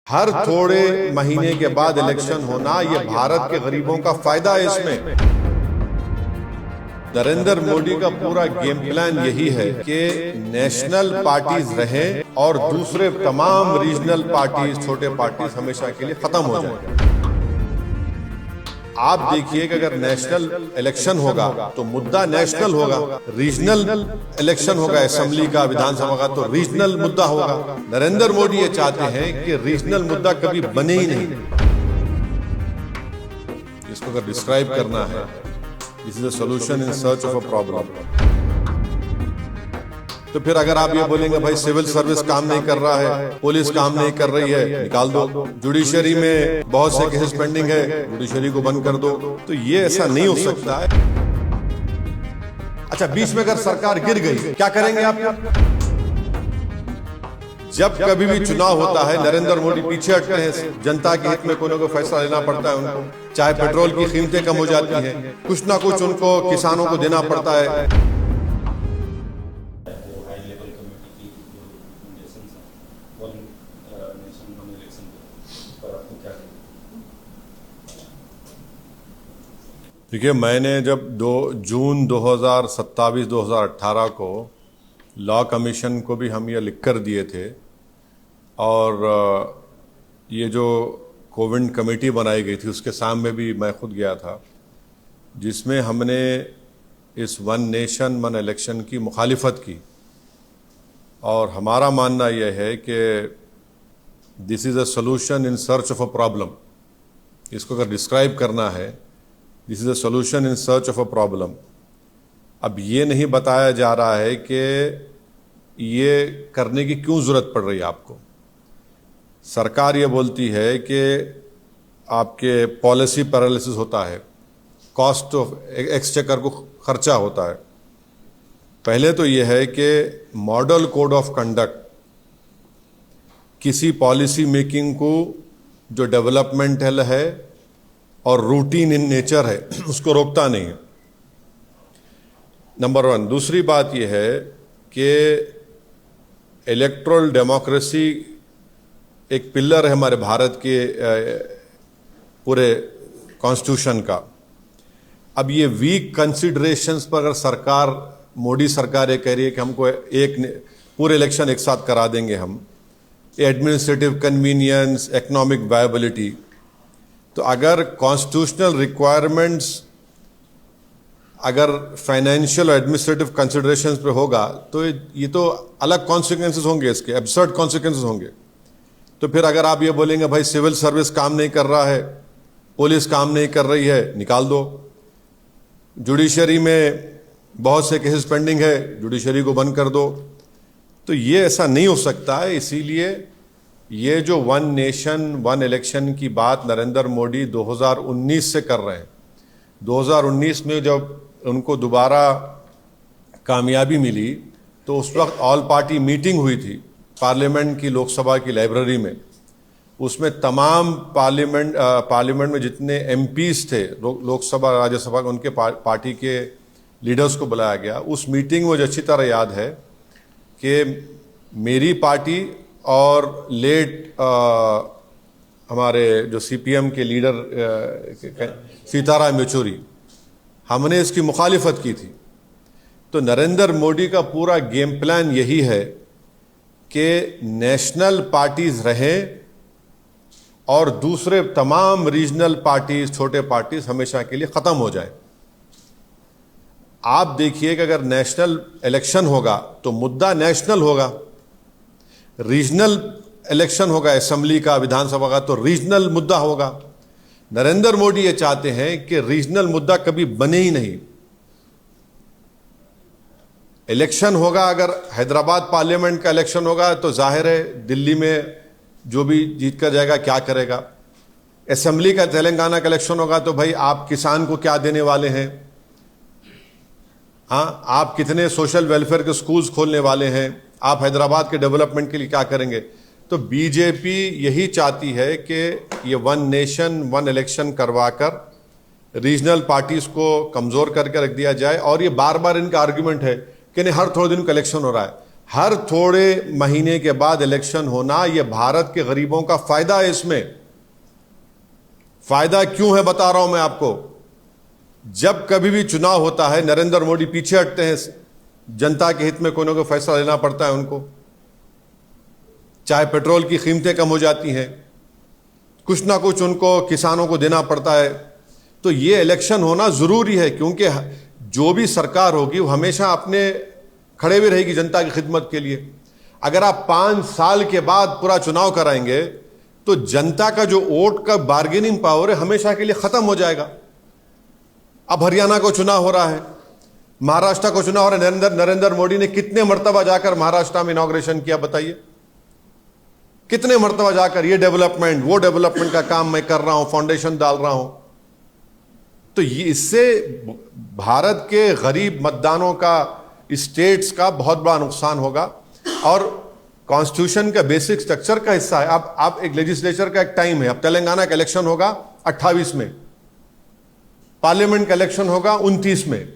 हर थोड़े महीने के बाद इलेक्शन होना, ये भारत के गरीबों का फायदा है। इसमें नरेंद्र मोदी का पूरा गेम प्लान यही है कि नेशनल पार्टीज रहें और दूसरे तमाम रीजनल पार्टीज, छोटे पार्टीज हमेशा के लिए खत्म हो जाए। आप देखिए कि अगर नेशनल इलेक्शन होगा तो मुद्दा नेशनल होगा, रीजनल इलेक्शन होगा असेंबली का, विधानसभा का, तो रीजनल मुद्दा होगा। नरेंद्र मोदी ये चाहते हैं कि रीजनल मुद्दा कभी बने ही नहीं। इसको अगर डिस्क्राइब करना है, this is a solution in search of a problem. तो फिर अगर आप ये बोलेंगे भाई सिविल सर्विस काम नहीं कर रहा है, पुलिस काम नहीं कर रही है, निकाल दो। जुडिशरी में बहुत से केसेस पेंडिंग है, जुडिशरी को बंद कर दो, तो ये ऐसा नहीं हो सकता है। अच्छा, बीच में अगर सरकार गिर गई, क्या करेंगे आप? जब कभी भी चुनाव होता है, नरेंद्र मोदी पीछे हटते हैं। जनता के हित में कोई ना कोई फैसला लेना पड़ता है उनको। चाहे पेट्रोल की कीमतें कम हो जाती हैं, कुछ ना कुछ उनको किसानों को देना पड़ता है। देखिए, मैंने जब जून 2018 को लॉ कमीशन को भी हम ये लिख कर दिए थे, और ये जो कोविड कमेटी बनाई गई थी उसके सामने भी मैं खुद गया था, जिसमें हमने इस वन नेशन वन इलेक्शन की मुखालिफत की। और हमारा मानना यह है कि this is a solution in search of a problem. इसको अगर डिस्क्राइब करना है, this is a solution in search of a problem. अब ये नहीं बताया जा रहा है कि ये करने की क्यों ज़रूरत पड़ रही है आपको। सरकार ये बोलती है कि आपके पॉलिसी पैरालिसिस होता है, कॉस्ट ऑफ एक्सचेकर को खर्चा होता है। पहले तो ये है कि मॉडल कोड ऑफ कंडक्ट किसी पॉलिसी मेकिंग को जो डेवलपमेंटल है और रूटीन इन नेचर है उसको रोकता नहीं है, नंबर वन। दूसरी बात यह है कि इलेक्टोरल डेमोक्रेसी एक पिलर है हमारे भारत के पूरे कॉन्स्टिट्यूशन का। अब ये वीक कंसिडरेशंस पर अगर सरकार, मोदी सरकार ये कह रही है कि हमको एक पूरे इलेक्शन एक साथ करा देंगे हम, एडमिनिस्ट्रेटिव कन्वीनियंस, इकोनॉमिक वायबिलिटी, तो अगर कॉन्स्टिट्यूशनल रिक्वायरमेंट्स अगर फाइनेंशियल एडमिनिस्ट्रेटिव कंसिडरेशंस पे होगा तो ये तो अलग कॉन्सिक्वेंसेस होंगे, इसके एब्सर्ड कॉन्सिक्वेंसेस होंगे। तो फिर अगर आप ये बोलेंगे भाई सिविल सर्विस काम नहीं कर रहा है, पुलिस काम नहीं कर रही है, निकाल दो। जुडिशरी में बहुत से केसेस पेंडिंग है, जुडिशरी को बंद कर दो, तो ये ऐसा नहीं हो सकता है। इसीलिए ये जो वन नेशन वन इलेक्शन की बात नरेंद्र मोदी 2019 से कर रहे हैं, 2019 में जब उनको दोबारा कामयाबी मिली तो उस वक्त ऑल पार्टी मीटिंग हुई थी पार्लियामेंट की, लोकसभा की लाइब्रेरी में। उसमें तमाम पार्लियामेंट में जितने एमपीज थे, लोकसभा राज्यसभा, उनके पार्टी के लीडर्स को बुलाया गया। उस मीटिंग में मुझे अच्छी तरह याद है कि मेरी पार्टी और लेट हमारे जो सीपीएम के लीडर सीताराम येचुरी, हमने इसकी मुखालिफत की थी। तो नरेंद्र मोदी का पूरा गेम प्लान यही है कि नेशनल पार्टीज रहें और दूसरे तमाम रीजनल पार्टीज, छोटे पार्टीज हमेशा के लिए ख़त्म हो जाए। आप देखिए कि अगर नेशनल इलेक्शन होगा तो मुद्दा नेशनल होगा, रीजनल इलेक्शन होगा असेंबली का, विधानसभा का, तो रीजनल मुद्दा होगा। नरेंद्र मोदी ये चाहते हैं कि रीजनल मुद्दा कभी बने ही नहीं। इलेक्शन होगा, अगर हैदराबाद पार्लियामेंट का इलेक्शन होगा तो जाहिर है दिल्ली में जो भी जीत कर जाएगा क्या करेगा। असेंबली का तेलंगाना का इलेक्शन होगा तो भाई आप किसान को क्या देने वाले हैं, हाँ, आप कितने सोशल वेलफेयर के स्कूल्स खोलने वाले हैं, आप हैदराबाद के डेवलपमेंट के लिए क्या करेंगे। तो बीजेपी यही चाहती है कि ये वन नेशन वन इलेक्शन करवाकर रीजनल पार्टीज को कमजोर करके रख दिया जाए। और ये बार बार इनका आर्गुमेंट है कि नहीं, हर थोड़े दिन का इलेक्शन हो रहा है। हर थोड़े महीने के बाद इलेक्शन होना, यह भारत के गरीबों का फायदा है। इसमें फायदा क्यों है बता रहा हूं मैं आपको। जब कभी भी चुनाव होता है, नरेंद्र मोदी पीछे हटते हैं, जनता के हित में कोई ना कोई फैसला लेना पड़ता है उनको। चाहे पेट्रोल की कीमतें कम हो जाती हैं, कुछ ना कुछ उनको किसानों को देना पड़ता है। तो ये इलेक्शन होना जरूरी है, क्योंकि जो भी सरकार होगी वो हमेशा अपने खड़े भी रहेगी जनता की खिदमत के लिए। अगर आप 5 साल के बाद पूरा चुनाव कराएंगे तो जनता का जो वोट का बार्गेनिंग पावर है हमेशा के लिए खत्म हो जाएगा। अब हरियाणा को चुनाव हो रहा है, महाराष्ट्र को चुनाव हो रहा है। नरेंद्र मोदी ने कितने मर्तबा जाकर महाराष्ट्र में इनॉग्रेशन किया बताइए? कितने मर्तबा जाकर ये डेवलपमेंट वो डेवलपमेंट का काम मैं कर रहा हूं, फाउंडेशन डाल रहा हूं। तो ये इससे भारत के गरीब मतदानों का, स्टेट्स का बहुत बड़ा नुकसान होगा। और कॉन्स्टिट्यूशन का बेसिक स्ट्रक्चर का हिस्सा है। अब एक लेजिस्लेचर का एक टाइम है। अब तेलंगाना का इलेक्शन होगा 28 में, पार्लियामेंट का इलेक्शन होगा 29 में,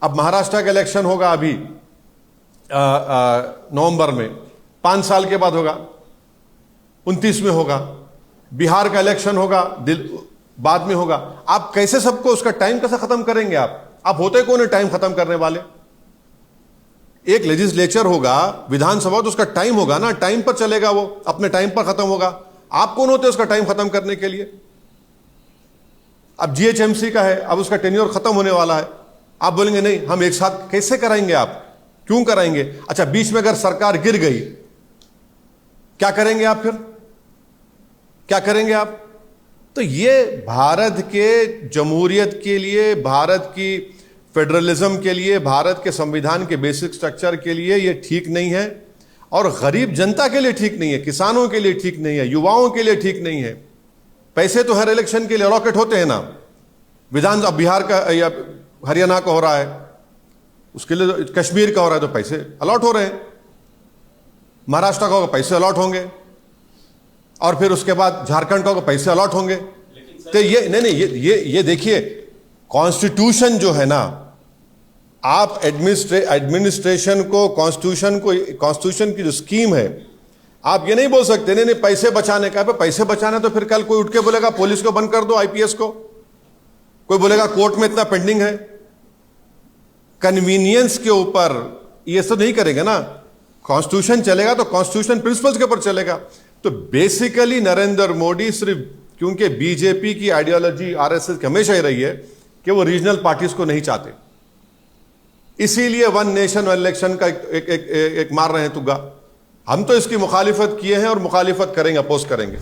अब महाराष्ट्र का इलेक्शन होगा अभी नवंबर में, 5 साल के बाद होगा, 29 में होगा। बिहार का इलेक्शन होगा बाद में होगा। आप कैसे सबको उसका टाइम कैसे खत्म करेंगे? आप होते कौन है टाइम खत्म करने वाले? एक लेजिस्लेचर होगा, विधानसभा, तो उसका टाइम होगा ना, टाइम पर चलेगा, वो अपने टाइम पर खत्म होगा। आप कौन होते उसका टाइम खत्म करने के लिए? अब जीएचएमसी का है, अब उसका टेन्योर खत्म होने वाला है। आप बोलेंगे नहीं हम एक साथ कैसे कराएंगे? आप क्यों कराएंगे? अच्छा, बीच में अगर सरकार गिर गई क्या करेंगे आप? फिर क्या करेंगे आप? तो ये भारत के जमहूरियत के लिए, भारत की फेडरलिज्म के लिए, भारत के संविधान के बेसिक स्ट्रक्चर के लिए ये ठीक नहीं है, और गरीब जनता के लिए ठीक नहीं है, किसानों के लिए ठीक नहीं है, युवाओं के लिए ठीक नहीं है। पैसे तो हर इलेक्शन के लिए अलॉकेट होते हैं ना। विधान अब बिहार का या हरियाणा का हो रहा है, उसके लिए कश्मीर का हो रहा है तो पैसे अलॉट हो रहे हैं, महाराष्ट्र का होगा पैसे अलॉट होंगे, और फिर उसके बाद झारखंड का होगा पैसे अलॉट होंगे। तो ये नहीं, ये देखिए, कॉन्स्टिट्यूशन जो है ना, आप एडमिनिस्ट्रेशन को, कॉन्स्टिट्यूशन की जो स्कीम है, आप ये नहीं बोल सकते नहीं पैसे बचाने का। पैसे बचाना तो फिर कल कोई उठ के बोलेगा पुलिस को बंद कर दो, आईपीएस को, कोई बोलेगा कोर्ट में इतना पेंडिंग है। कन्वीनियंस के ऊपर ये सब नहीं करेंगे ना। कॉन्स्टिट्यूशन चलेगा तो कॉन्स्टिट्यूशन प्रिंसिपल्स के ऊपर चलेगा। तो बेसिकली नरेंद्र मोदी सिर्फ, क्योंकि बीजेपी की आइडियोलॉजी आरएसएस की हमेशा ही रही है कि वो रीजनल पार्टीज को नहीं चाहते, इसीलिए वन नेशन वन इलेक्शन का एक मार रहे हैं तुग्गा। हम तो इसकी मुखालिफत किए हैं और मुखालिफत करेंगे, अपोज करेंगे।